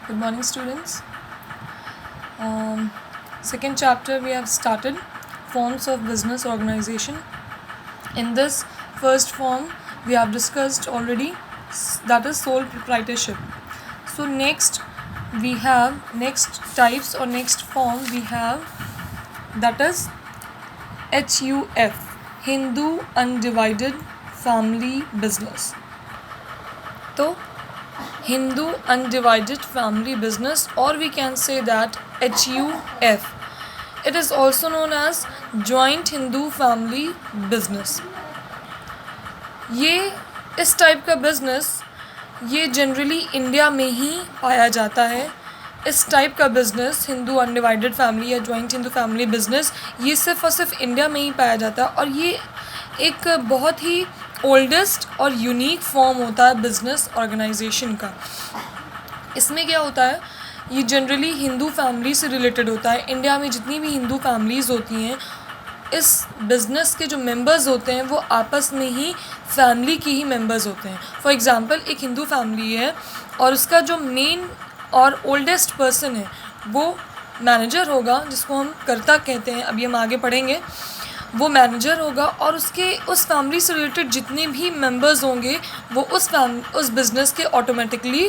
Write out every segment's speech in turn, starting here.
Good morning, students. Second chapter we have started, forms of business organization. In this first form we have discussed already, that is sole proprietorship. So next we have next types or next form we have, that is HUF, Hindu Undivided Family Business. तो Hindu Undivided Family Business, or we can say that HUF. It is also known as Joint Hindu Family Business. ये इस type का business ये generally India में ही पाया जाता है. इस टाइप का बिज़नेस हिंदू अनडिवाइडेड फैमिली या जॉइंट हिंदू फैमिली बिज़नेस ये सिर्फ और सिर्फ इंडिया में ही पाया जाता है, और ये एक बहुत ही ओल्डेस्ट और यूनिक फॉर्म होता है बिज़नेस ऑर्गेनाइजेशन का. इसमें क्या होता है, ये जनरली हिंदू फैमिली से रिलेटेड होता है. इंडिया में जितनी भी हिंदू फैमिलीज़ होती हैं, इस बिज़नेस के जो मेंबर्स होते हैं वो आपस में ही फैमिली के ही मेंबर्स होते हैं. फॉर एग्ज़ाम्पल, एक हिंदू फैमिली है और उसका जो मेन और ओल्डेस्ट पर्सन है वो मैनेजर होगा, जिसको हम कर्ता कहते हैं, अभी हम आगे पढ़ेंगे. वो मैनेजर होगा और उस फैमिली से रिलेटेड जितने भी मेंबर्स होंगे वो उस बिज़नेस के ऑटोमेटिकली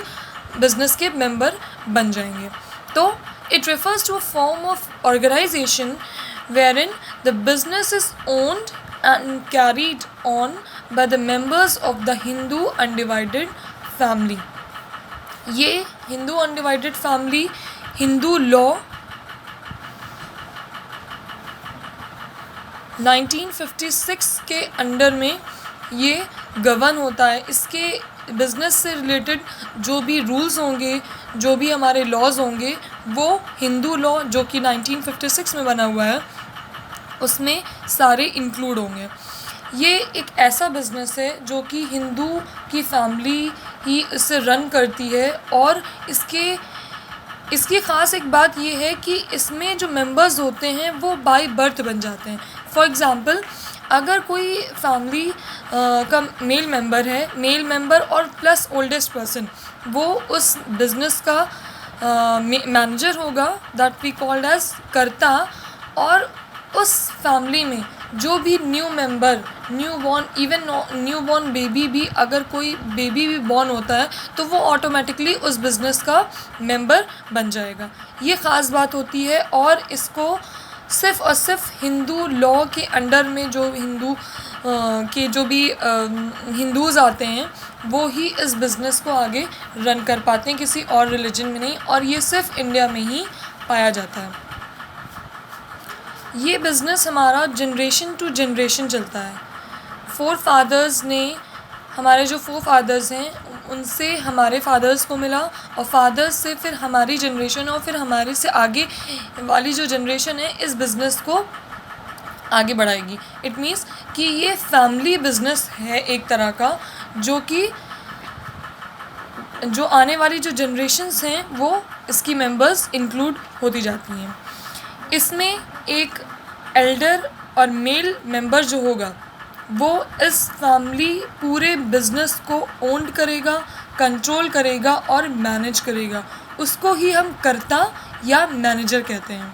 बिज़नेस के मेंबर बन जाएंगे. तो it refers to a form of organisation wherein the business is owned and carried on by the members of the Hindu undivided family. ये Hindu undivided family Hindu law 1956 के अंडर में ये govern होता है. इसके बिज़नेस से रिलेटेड जो भी रूल्स होंगे, जो भी हमारे लॉज होंगे, वो हिंदू लॉ जो कि 1956 में बना हुआ है उसमें सारे इंक्लूड होंगे. ये एक ऐसा बिज़नेस है जो कि हिंदू की फैमिली ही इसे रन करती है, और इसकी ख़ास एक बात ये है कि इसमें जो मेंबर्स होते हैं वो बाय बर्थ बन जाते हैं. फॉर एग्ज़ाम्पल, अगर कोई फैमिली का मेल मेंबर और प्लस ओल्डेस्ट पर्सन वो उस बिज़नेस का मैनेजर होगा, दैट वी कॉल्ड एज कर्ता. और उस फैमिली में जो भी new member, new born baby भी, अगर कोई बेबी भी बॉर्न होता है तो वो ऑटोमेटिकली उस बिज़नेस का मेंबर बन जाएगा. ये ख़ास बात होती है, और इसको सिर्फ़ और सिर्फ हिंदू लॉ के अंडर में जो के जो भी हिंदूज़ आते हैं वो ही इस बिज़नेस को आगे रन कर पाते हैं, किसी और रिलीजन में नहीं, और ये सिर्फ इंडिया में ही पाया जाता है. ये बिज़नेस हमारा जनरेशन टू जनरेशन चलता है. हमारे जो फोर फादर्स हैं उनसे हमारे फादर्स को मिला, और फादर्स से फिर हमारी जनरेशन, और फिर हमारे से आगे वाली जो जनरेशन है इस बिज़नेस को आगे बढ़ाएगी. इट मीन्स कि ये फैमिली बिज़नेस है एक तरह का, जो कि जो आने वाली जो जनरेशन्स हैं वो इसकी मेंबर्स इंक्लूड होती जाती हैं. इसमें एक एल्डर और मेल मेंबर जो होगा वो इस फैमिली पूरे बिज़नेस को ओन करेगा, कंट्रोल करेगा और मैनेज करेगा. उसको ही हम कर्ता या मैनेजर कहते हैं.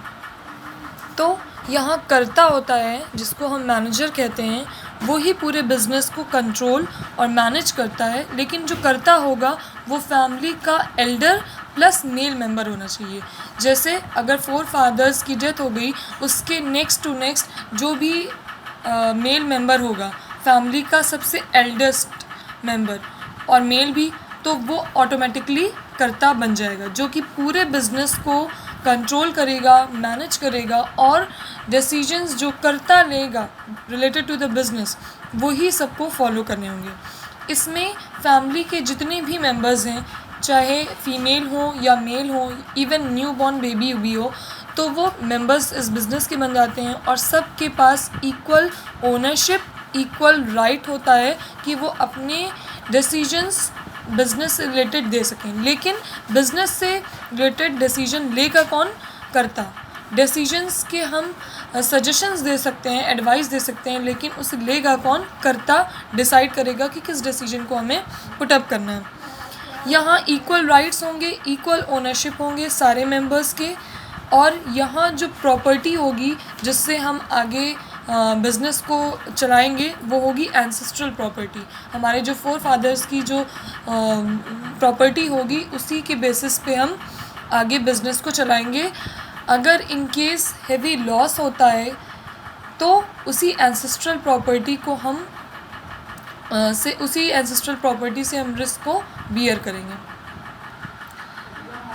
तो यहाँ कर्ता होता है जिसको हम मैनेजर कहते हैं, वो ही पूरे बिज़नेस को कंट्रोल और मैनेज करता है. लेकिन जो कर्ता होगा वो फैमिली का एल्डर प्लस मेल मेंबर होना चाहिए. जैसे अगर फोर फादर्स की डेथ हो गई, उसके नेक्स्ट टू नेक्स्ट जो भी मेल मेंबर होगा, फैमिली का सबसे एल्डेस्ट मेंबर और मेल भी, तो वो ऑटोमेटिकली कर्ता बन जाएगा, जो कि पूरे बिज़नेस को कंट्रोल करेगा, मैनेज करेगा, और डिसीजंस जो कर्ता लेगा रिलेटेड टू द बिज़नेस वही सबको फॉलो करने होंगे. इसमें फैमिली के जितने भी मेंबर्स हैं, चाहे फीमेल हो या मेल हो, इवन न्यू बॉर्न बेबी भी हो, तो वो मेंबर्स इस बिज़नेस के बन जाते हैं, और सब के पास इक्वल ओनरशिप, इक्वल राइट होता है कि वो अपने डिसीजंस बिज़नेस से रिलेटेड दे सकें. लेकिन बिज़नेस से रिलेटेड डिसीजन लेगा कौन? कर्ता. डिसीजंस के हम सजेशंस दे सकते हैं, एडवाइस दे सकते हैं, लेकिन उसे लेगा कौन? कर्ता डिसाइड करेगा कि किस डिसीजन को हमें पुट अप करना है. यहाँ इक्वल राइट्स होंगे, इक्वल ओनरशिप होंगे सारे मेंबर्स के, और यहाँ जो प्रॉपर्टी होगी जिससे हम आगे बिज़नेस को चलाएंगे वो होगी एंसेस्ट्रल प्रॉपर्टी। हमारे जो फोर फादर्स की जो प्रॉपर्टी होगी उसी के बेसिस पे हम आगे बिज़नेस को चलाएंगे। अगर इन केस हेवी लॉस होता है तो उसी एंसेस्ट्रल प्रॉपर्टी को हम उसी एंसेस्ट्रल प्रॉपर्टी से हम रिस्क को बियर करेंगे।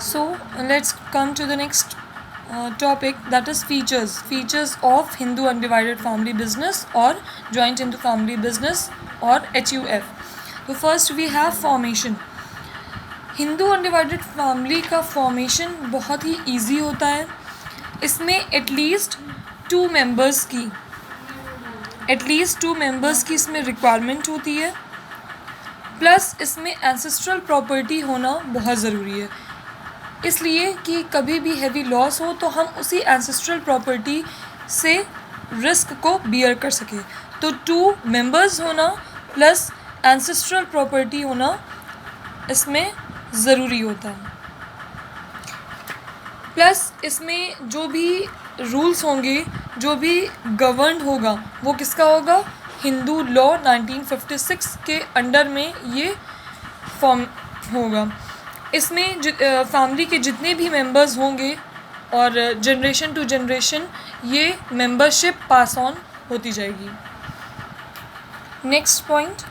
So let's come to the next topic, that is features of Hindu undivided family business or joint Hindu family business or HUF. तो first we have formation. Hindu undivided family का formation बहुत ही easy होता है। इसमें at least two members की इसमें requirement होती है, प्लस इसमें एंसेस्ट्रल प्रॉपर्टी होना बहुत ज़रूरी है, इसलिए कि कभी भी हैवी लॉस हो तो हम उसी एंसेस्ट्रल प्रॉपर्टी से रिस्क को बियर कर सकें। तो टू मेंबर्स होना प्लस एंसेस्ट्रल प्रॉपर्टी होना इसमें ज़रूरी होता है। प्लस इसमें जो भी रूल्स होंगे, जो भी गवर्न होगा वो किसका होगा, हिंदू लॉ 1956 के अंडर में ये फॉर्म होगा। इसमें फैमिली के जितने भी मेंबर्स होंगे और जनरेशन टू जनरेशन ये मेंबरशिप पास ऑन होती जाएगी। नेक्स्ट पॉइंट,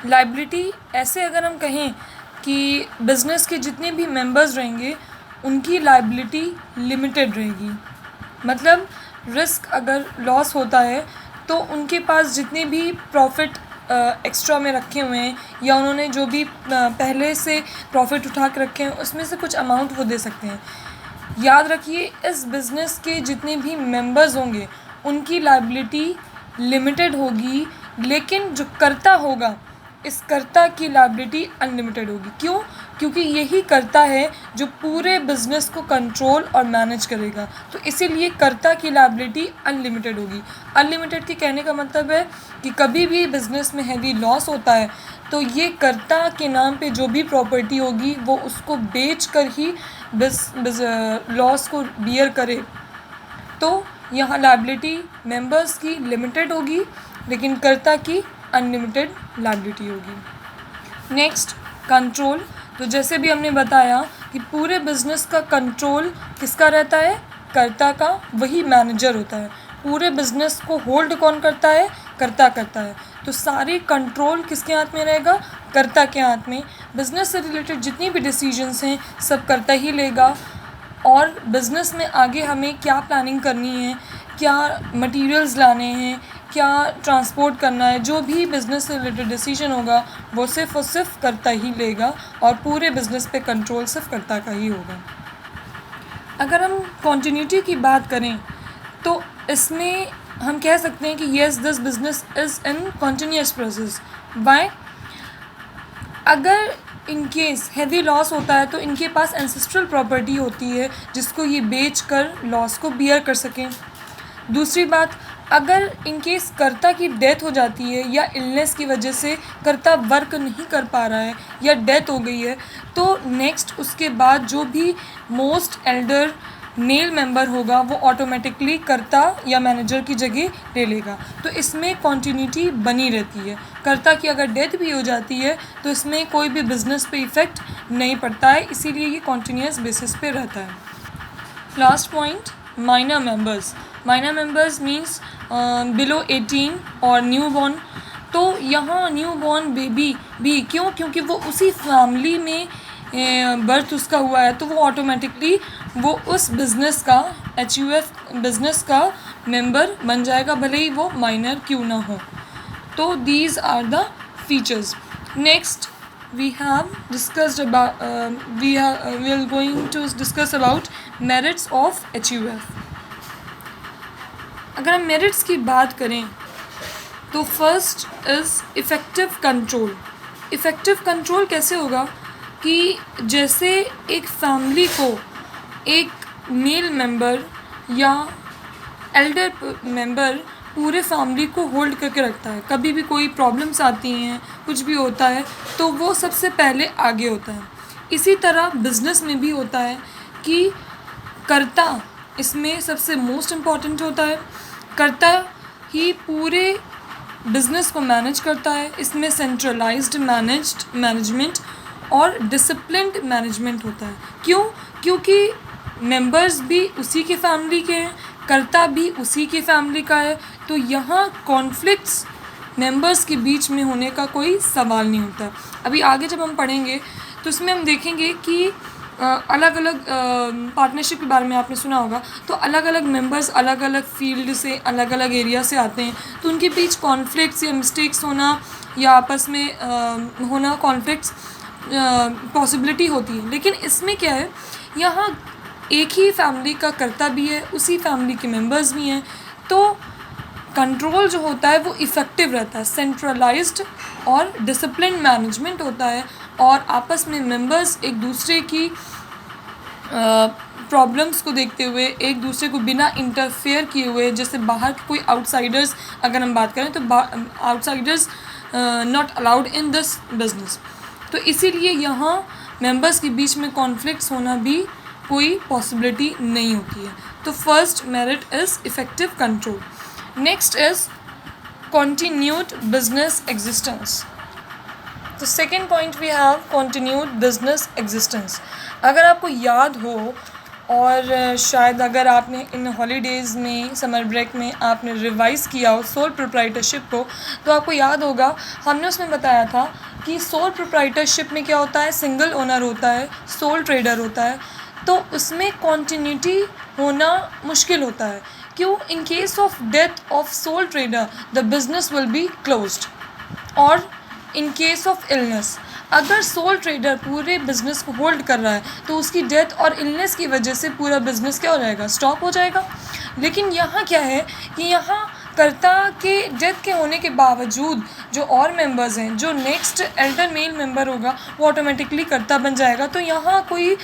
लाइबिलिटी ऐसे अगर हम कहें कि बिज़नेस के जितने भी मेंबर्स रहेंगे उनकी लाइबिलिटी लिमिटेड रहेगी। मतलब रिस्क अगर लॉस होता है तो उनके पास जितने भी प्रॉफिट एक्स्ट्रा में रखे हुए हैं या उन्होंने जो भी पहले से प्रॉफिट उठा के रखे हैं उसमें से कुछ अमाउंट वो दे सकते हैं। याद रखिए इस बिज़नेस के जितने भी मेंबर्स होंगे उनकी लाइबिलिटी लिमिटेड होगी, लेकिन जो कर्ता होगा इस कर्ता की लाइबिलिटी अनलिमिटेड होगी। क्यों? क्योंकि यही कर्ता है जो पूरे बिज़नेस को कंट्रोल और मैनेज करेगा, तो इसीलिए कर्ता की लाइबिलिटी अनलिमिटेड होगी। अनलिमिटेड के कहने का मतलब है कि कभी भी बिज़नेस में हैवी लॉस होता है तो ये कर्ता के नाम पे जो भी प्रॉपर्टी होगी वो उसको बेच कर ही लॉस को बियर करे। तो यहाँ लाइबिलिटी मेंबर्स की लिमिटेड होगी लेकिन कर्ता की अनलिमिटेड लाइबिलिटी होगी। Next, control. तो जैसे भी हमने बताया कि पूरे बिज़नेस का कंट्रोल किसका रहता है, कर्ता का, वही मैनेजर होता है। पूरे बिज़नेस को होल्ड कौन करता है, कर्ता करता है। तो सारी कंट्रोल किसके हाथ में रहेगा, कर्ता के हाथ में। बिज़नेस से रिलेटेड जितनी भी डिसीजंस हैं सब कर्ता ही लेगा। और बिज़नेस में आगे हमें क्या प्लानिंग करनी है, क्या मटेरियल्स लाने हैं, क्या ट्रांसपोर्ट करना है, जो भी बिज़नेस से रिलेटेड डिसीजन होगा वो सिर्फ़ और सिर्फ कर्ता ही लेगा और पूरे बिज़नेस पे कंट्रोल सिर्फ कर्ता का ही होगा। अगर हम कॉन्टिन्यूटी की बात करें तो इसमें हम कह सकते हैं कि yes this business is in continuous process. बाय अगर इन केस हैवी लॉस होता है तो इनके पास एंसेस्ट्रल प्रॉपर्टी होती है जिसको ये बेच कर लॉस को बियर कर सकें। दूसरी बात, अगर इन केस कर्ता की डेथ हो जाती है या इलनेस की वजह से कर्ता वर्क नहीं कर पा रहा है या डेथ हो गई है तो नेक्स्ट उसके बाद जो भी मोस्ट एल्डर मेल मेंबर होगा वो ऑटोमेटिकली कर्ता या मैनेजर की जगह ले लेगा। तो इसमें कॉन्टिन्यूटी बनी रहती है। कर्ता की अगर डेथ भी हो जाती है तो इसमें कोई भी बिज़नेस पे इफ़ेक्ट नहीं पड़ता है, इसीलिए ये कॉन्टिन्यूस बेसिस पे रहता है। Last point, minor members. Minor members means below 18 और न्यू बॉर्न। तो यहाँ न्यू बॉर्न बेबी भी क्यों, क्योंकि वो उसी फैमिली में बर्थ उसका हुआ है तो वो ऑटोमेटिकली वो उस बिज़नेस का HUF बिज़नेस का मेंबर बन जाएगा, भले ही वो माइनर क्यों ना हो। तो these are the features. Next we have discussed about we are going to discuss about merits of HUF। अगर हम मेरिट्स की बात करें तो first is effective control. Effective control कैसे होगा कि जैसे एक फैमिली को एक मेल मेंबर या एल्डर मेंबर पूरे फैमिली को होल्ड करके रखता है। कभी भी कोई प्रॉब्लम्स आती हैं, कुछ भी होता है तो वो सबसे पहले आगे होता है। इसी तरह बिज़नेस में भी होता है कि कर्ता इसमें सबसे मोस्ट इम्पॉर्टेंट होता है। कर्ता ही पूरे बिज़नेस को मैनेज करता है। इसमें सेंट्रलाइज्ड मैनेजमेंट और डिसिप्लिन्ड मैनेजमेंट होता है। क्यों? क्योंकि मेंबर्स भी उसी के फैमिली के हैं, कर्ता भी उसी की फैमिली का है, तो यहाँ कॉन्फ्लिक्ट्स मेंबर्स के बीच में होने का कोई सवाल नहीं होता। अभी आगे जब हम पढ़ेंगे तो इसमें हम देखेंगे कि अलग अलग पार्टनरशिप के बारे में आपने सुना होगा, तो अलग अलग मेंबर्स अलग अलग फील्ड से, अलग अलग एरिया से आते हैं, तो उनके बीच कॉन्फ्लिक्ट्स या मिस्टेक्स होना या आपस में होना कॉन्फ्लिक्ट्स पॉसिबिलिटी होती है। लेकिन इसमें क्या है, यहाँ एक ही फैमिली का कर्ता भी है, उसी फैमिली के मेंबर्स भी हैं, तो कंट्रोल जो होता है वो इफ़ेक्टिव रहता है, सेंट्रलाइज्ड और डिसिप्लिन मैनेजमेंट होता है, और आपस में मेंबर्स एक दूसरे की प्रॉब्लम्स को देखते हुए, एक दूसरे को बिना इंटरफेयर किए हुए, जैसे बाहर के कोई आउटसाइडर्स अगर हम बात करें तो outsiders not allowed in this business, तो इसीलिए यहाँ मेंबर्स के बीच में कॉन्फ्लिक्ट्स होना भी कोई पॉसिबिलिटी नहीं होती है। तो first merit is effective control. Next is continued business existence। तो second point we have continued business existence। अगर आपको याद हो, और शायद अगर आपने इन हॉलीडेज़ में, समर ब्रेक में आपने रिवाइज़ किया हो सोल प्रोप्राइटरशिप को, तो आपको याद होगा हमने उसमें बताया था कि सोल प्रोप्राइटरशिप में क्या होता है, सिंगल ओनर होता है, सोल ट्रेडर होता है, तो उसमें कॉन्टिन्यूटी होना मुश्किल होता है। क्यों? In case of death of soul trader the business will be closed, और इन केस ऑफ इलनेस, अगर सोल ट्रेडर पूरे बिजनेस को होल्ड कर रहा है तो उसकी डेथ और इलनेस की वजह से पूरा बिजनेस क्या हो जाएगा, स्टॉप हो जाएगा। लेकिन यहाँ क्या है कि यहाँ कर्ता के डेथ के होने के बावजूद जो और मेंबर्स हैं, जो नेक्स्ट एल्डर मेल मेंबर होगा वो ऑटोमेटिकली कर्ता बन जाएगा, तो यहाँ कोई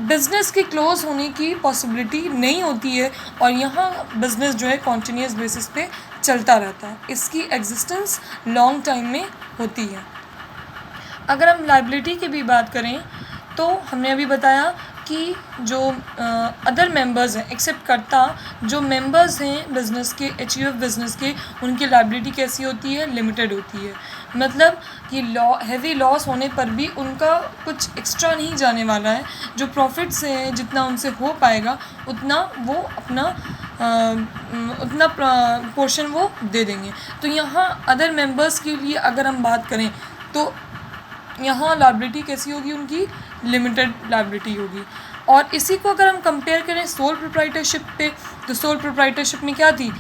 बिज़नेस के क्लोज़ होने की पॉसिबिलिटी नहीं होती है, और यहाँ बिज़नेस जो है कॉन्टीन्यूस बेसिस पे चलता रहता है, इसकी एग्जिस्टेंस लॉन्ग टाइम में होती है। अगर हम लाइबिलिटी की भी बात करें तो हमने अभी बताया कि जो अदर मेंबर्स हैं एक्सेप्ट कर्ता, जो मेंबर्स हैं बिज़नेस के, एचयूएफ बिज़नेस के, उनकी लाइबिलिटी कैसी होती है, लिमिटेड होती है। मतलब कि हैवी लॉस होने पर भी उनका कुछ एक्स्ट्रा नहीं जाने वाला है, जो प्रॉफिट से है जितना उनसे हो पाएगा उतना वो अपना उतना पोर्शन वो दे देंगे। तो यहाँ अदर मेंबर्स के लिए अगर हम बात करें तो यहाँ लायबिलिटी कैसी होगी, उनकी लिमिटेड लायबिलिटी होगी। और इसी को अगर हम कंपेयर करें सोल प्रोप्राइटरशिप पे, तो सोल प्रोप्राइटरशिप में क्या थी,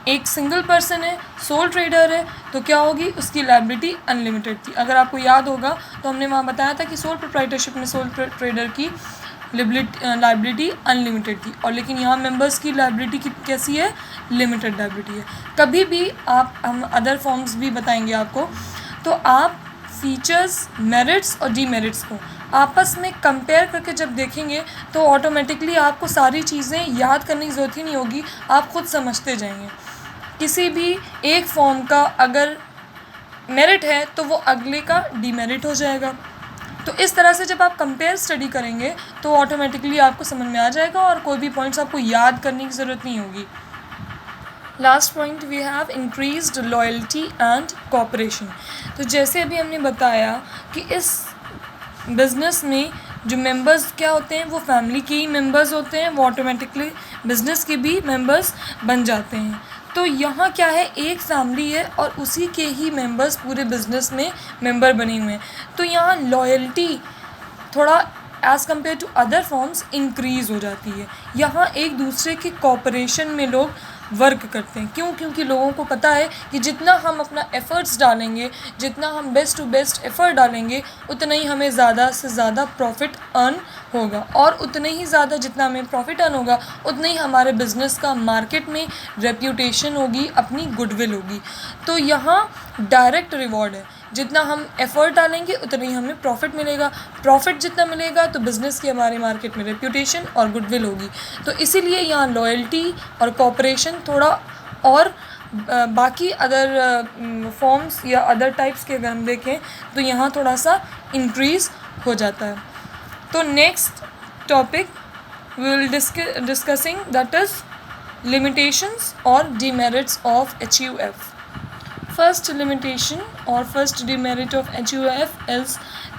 एक सिंगल पर्सन है, सोल ट्रेडर है, तो क्या होगी, उसकी लायबिलिटी अनलिमिटेड थी। अगर आपको याद होगा तो हमने वहाँ बताया था कि सोल प्रोप्राइटरशिप में सोल ट्रेडर की लायबिलिटी अनलिमिटेड थी, और लेकिन यहाँ मेंबर्स की लायबिलिटी कैसी है, लिमिटेड लायबिलिटी है। कभी भी हम अदर फॉर्म्स भी बताएंगे आपको, तो आप फीचर्स, मेरिट्स और डीमेरिट्स को आपस में कंपेयर करके जब देखेंगे तो ऑटोमेटिकली आपको सारी चीज़ें याद करने की ज़रूरत ही नहीं होगी, आप खुद समझते जाएंगे। किसी भी एक फॉर्म का अगर मेरिट है तो वो अगले का डीमेरिट हो जाएगा। तो इस तरह से जब आप कंपेयर स्टडी करेंगे तो ऑटोमेटिकली आपको समझ में आ जाएगा, और कोई भी पॉइंट्स आपको याद करने की ज़रूरत नहीं होगी। Last point we have increased loyalty and cooperation. तो जैसे अभी हमने बताया कि इस बिज़नेस में जो मेंबर्स क्या होते हैं, वो फैमिली के ही मेंबर्स होते हैं, वो ऑटोमेटिकली बिज़नेस के भी मेंबर्स बन जाते हैं। तो यहाँ क्या है, एक फैमिली है और उसी के ही मेंबर्स पूरे बिज़नेस में मेंबर बने हुए हैं। तो यहाँ लॉयल्टी थोड़ा as compare to other forms increase हो जाती है। यहाँ एक दूसरे के कोऑपरेशन में लोग वर्क करते हैं। क्यों? क्योंकि लोगों को पता है कि जितना हम अपना एफ़र्ट्स डालेंगे, जितना हम बेस्ट टू बेस्ट एफ़र्ट डालेंगे, उतना ही हमें ज़्यादा से ज़्यादा प्रॉफिट अर्न होगा, और उतने ही ज़्यादा जितना हमें प्रॉफिट अर्न होगा उतने ही हमारे बिज़नेस का मार्केट में रेप्यूटेशन होगी, अपनी गुडविल होगी। तो यहाँ डायरेक्ट रिवॉर्ड है, जितना हम एफ़र्ट डालेंगे उतना ही हमें प्रॉफिट मिलेगा, प्रॉफिट जितना मिलेगा तो बिज़नेस की हमारे मार्केट में रेप्यूटेशन और गुडविल होगी। तो इसीलिए यहाँ लॉयल्टी और कोऑपरेशन थोड़ा और बाकी अदर फॉर्म्स या अदर टाइप्स के अगर हम देखें तो यहाँ थोड़ा सा इंक्रीज़ हो जाता है। तो next topic we will discussing that is limitations or demerits of HUF. First limitation और first demerit of HUF is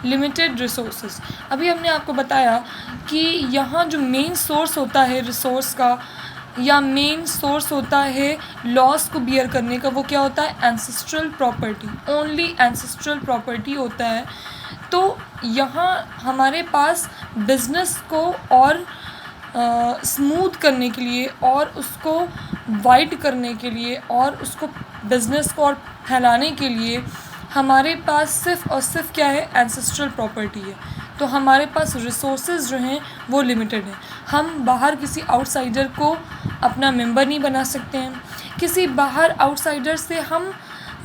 limited resources. अभी हमने आपको बताया कि यहाँ जो मेन सोर्स होता है रिसोर्स का या मेन सोर्स होता है लॉस को बियर करने का, वो क्या होता है? Ancestral property, only ancestral property होता है। तो यहाँ हमारे पास बिजनेस को और स्मूथ करने के लिए और उसको वाइड करने के लिए और उसको बिज़नेस को और फैलाने के लिए हमारे पास सिर्फ़ और सिर्फ क्या है? एंसेस्ट्रल प्रॉपर्टी है। तो हमारे पास रिसोर्सेज जो हैं वो लिमिटेड हैं। हम बाहर किसी आउटसाइडर को अपना मेंबर नहीं बना सकते हैं, किसी बाहर आउटसाइडर से हम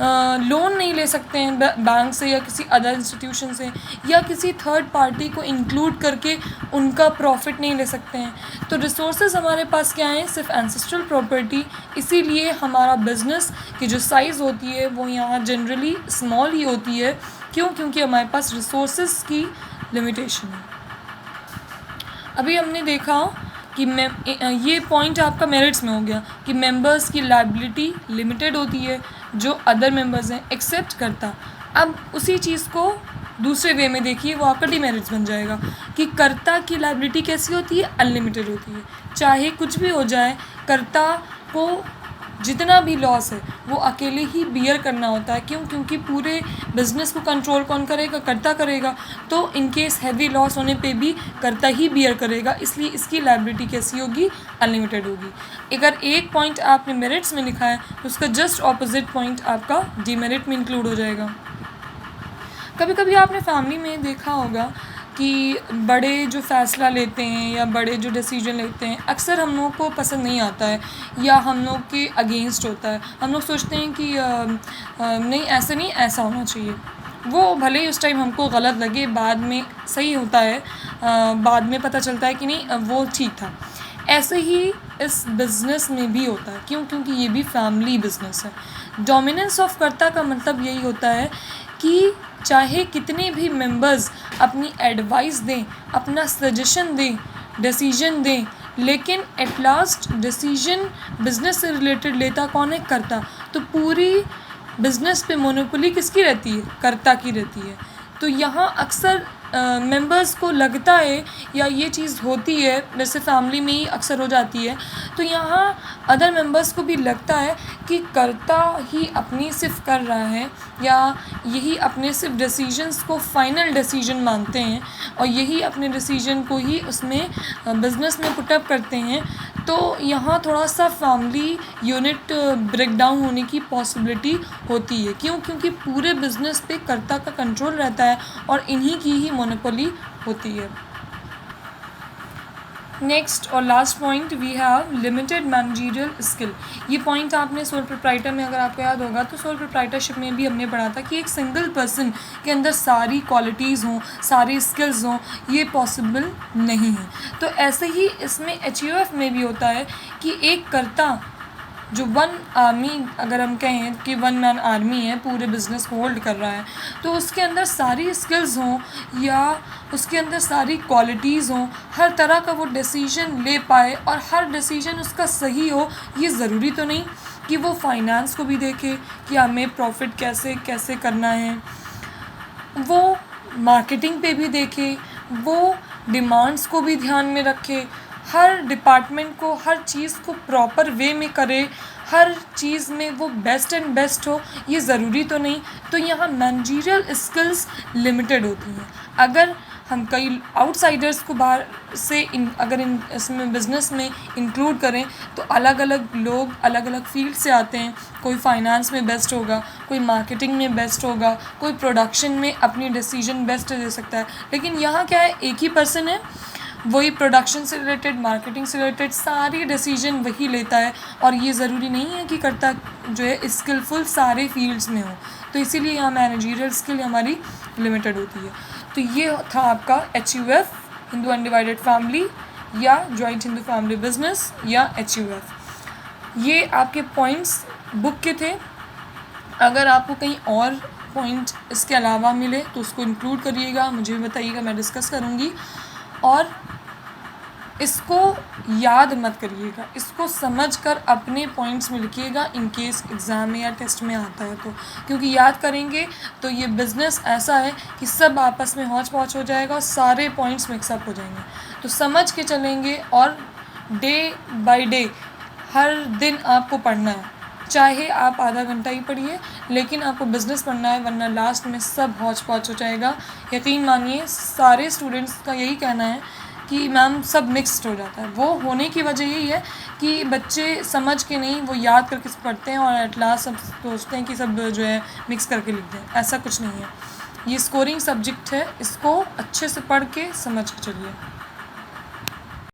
लोन नहीं ले सकते हैं बैंक से या किसी अदर इंस्टीट्यूशन से, या किसी थर्ड पार्टी को इंक्लूड करके उनका प्रॉफिट नहीं ले सकते हैं। तो रिसोर्सेज हमारे पास क्या हैं? सिर्फ एंसेस्ट्रल प्रॉपर्टी। इसीलिए हमारा बिज़नेस की जो साइज़ होती है वो यहाँ जनरली स्मॉल ही होती है। क्यों? क्योंकि हमारे पास रिसोर्सेज की लिमिटेशन है। अभी हमने देखा कि ये पॉइंट आपका मेरिट्स में हो गया कि मेंबर्स की लायबिलिटी लिमिटेड होती है जो अदर मेंबर्स हैं एक्सेप्ट करता। अब उसी चीज़ को दूसरे वे में देखिए, वो आपका डिमेरिट्स बन जाएगा कि कर्ता की लायबिलिटी कैसी होती है? अनलिमिटेड होती है। चाहे कुछ भी हो जाए, कर्ता को जितना भी लॉस है वो अकेले ही बियर करना होता है। क्यों? क्योंकि पूरे बिज़नेस को कंट्रोल कौन करेगा? कर्ता करेगा। तो इन केस हैवी लॉस होने पे भी कर्ता ही बियर करेगा, इसलिए इसकी लायबिलिटी कैसी होगी? अनलिमिटेड होगी। अगर एक पॉइंट आपने मेरिट्स में लिखा है तो उसका जस्ट ऑपोजिट पॉइंट आपका डीमेरिट में इंक्लूड हो जाएगा। कभी कभी आपने फैमिली में देखा होगा कि बड़े जो फ़ैसला लेते हैं या बड़े जो डिसीजन लेते हैं अक्सर हम लोगों को पसंद नहीं आता है या हम लोग के अगेंस्ट होता है। हम लोग सोचते हैं कि नहीं ऐसे नहीं, ऐसा होना चाहिए। वो भले ही उस टाइम हमको गलत लगे, बाद में सही होता है, बाद में पता चलता है कि नहीं वो ठीक था। ऐसे ही इस बिज़नेस में भी होता है। क्यों? क्योंकि ये भी फैमिली बिज़नेस है। डोमिनेंस ऑफ कर्ता का मतलब यही होता है कि चाहे कितने भी मेंबर्स अपनी एडवाइस दें, अपना सजेशन दें, डिसीजन दें, लेकिन एट लास्ट डिसीजन बिज़नेस से रिलेटेड लेता कौन है? कर्ता। तो पूरी बिज़नेस पे मोनोपोली किसकी रहती है? कर्ता की रहती है। तो यहाँ अक्सर मेंबर्स को लगता है या ये चीज़ होती है, वैसे फैमिली में ही अक्सर हो जाती है, तो यहाँ अदर मेंबर्स को भी लगता है कि कर्ता ही अपनी सिर्फ कर रहा है या यही अपने सिर्फ डिसीजंस को फाइनल डिसीजन मानते हैं और यही अपने डिसीजन को ही उसमें बिज़नेस में पुटअप करते हैं। तो यहाँ थोड़ा सा फैमिली यूनिट ब्रेक डाउन होने की पॉसिबिलिटी होती है। क्यों? क्योंकि पूरे बिज़नेस पे कर्ता का कंट्रोल रहता है और इन्हीं की ही मोनोपोली होती है। नेक्स्ट और last point we have limited managerial skill. ये पॉइंट आपने सोल प्रोप्राइटर में अगर आपको याद होगा तो सोल प्रोप्राइटरशिप में भी हमने पढ़ा था कि एक सिंगल पर्सन के अंदर सारी क्वालिटीज़ हों, सारी स्किल्स हों, ये पॉसिबल नहीं है। तो ऐसे ही इसमें HUF में भी होता है कि एक कर्ता जो वन आर्मी, अगर हम कहें कि वन मैन आर्मी है, पूरे बिज़नेस को होल्ड कर रहा है, तो उसके अंदर सारी स्किल्स हों या उसके अंदर सारी क्वालिटीज़ हों, हर तरह का वो डिसीजन ले पाए और हर डिसीजन उसका सही हो। ये ज़रूरी तो नहीं कि वो फाइनेंस को भी देखे कि हमें प्रॉफिट कैसे कैसे करना है, वो मार्केटिंग पे भी देखे, वो डिमांड्स को भी ध्यान में रखे, हर डिपार्टमेंट को हर चीज़ को प्रॉपर वे में करे, हर चीज़ में वो बेस्ट एंड बेस्ट हो, ये ज़रूरी तो नहीं। तो यहाँ मैनेजरियल स्किल्स लिमिटेड होती हैं। अगर हम कई आउटसाइडर्स को बाहर से अगर इसमें बिज़नेस में इंक्लूड करें तो अलग अलग लोग अलग अलग फील्ड से आते हैं। कोई फाइनेंस में बेस्ट होगा, कोई मार्केटिंग में बेस्ट होगा, कोई प्रोडक्शन में अपनी डिसीजन बेस्ट दे सकता है। लेकिन यहाँ क्या है, एक ही पर्सन है, वही प्रोडक्शन से रिलेटेड, मार्केटिंग से रिलेटेड सारी डिसीजन वही लेता है, और ये ज़रूरी नहीं है कि करता जो है स्किलफुल सारे फील्ड्स में हो, तो इसीलिए यहाँ मैनेजरियल स्किल हमारी लिमिटेड होती है। तो ये था आपका HUF, हिंदू अनडिवाइडेड फैमिली या जॉइंट हिंदू फैमिली बिजनेस या HUF। ये आपके पॉइंट्स बुक के थे। अगर आपको कहीं और पॉइंट इसके अलावा मिले तो उसको इंक्लूड करिएगा, मुझे भी बताइएगा, मैं डिस्कस करूँगी। और इसको याद मत करिएगा, इसको समझकर अपने पॉइंट्स में लिखिएगा इन केस एग्ज़ाम में या टेस्ट में आता है तो, क्योंकि याद करेंगे तो ये बिज़नेस ऐसा है कि सब आपस में हौच पौच हो जाएगा और सारे पॉइंट्स मिक्सअप हो जाएंगे। तो समझ के चलेंगे और डे बाय डे हर दिन आपको पढ़ना है, चाहे आप आधा घंटा ही पढ़िए, लेकिन आपको बिज़नेस पढ़ना है, वरना लास्ट में सब हौच पौच हो जाएगा। यकीन मानिए सारे स्टूडेंट्स का यही कहना है कि मैम सब मिक्स्ड हो जाता है। वो होने की वजह यही है कि बच्चे समझ के नहीं, वो याद करके पढ़ते हैं और एट लास्ट सब सोचते हैं कि सब जो है मिक्स करके लिख दें। ऐसा कुछ नहीं है, ये स्कोरिंग सब्जेक्ट है, इसको अच्छे से पढ़ के समझ के चलिए।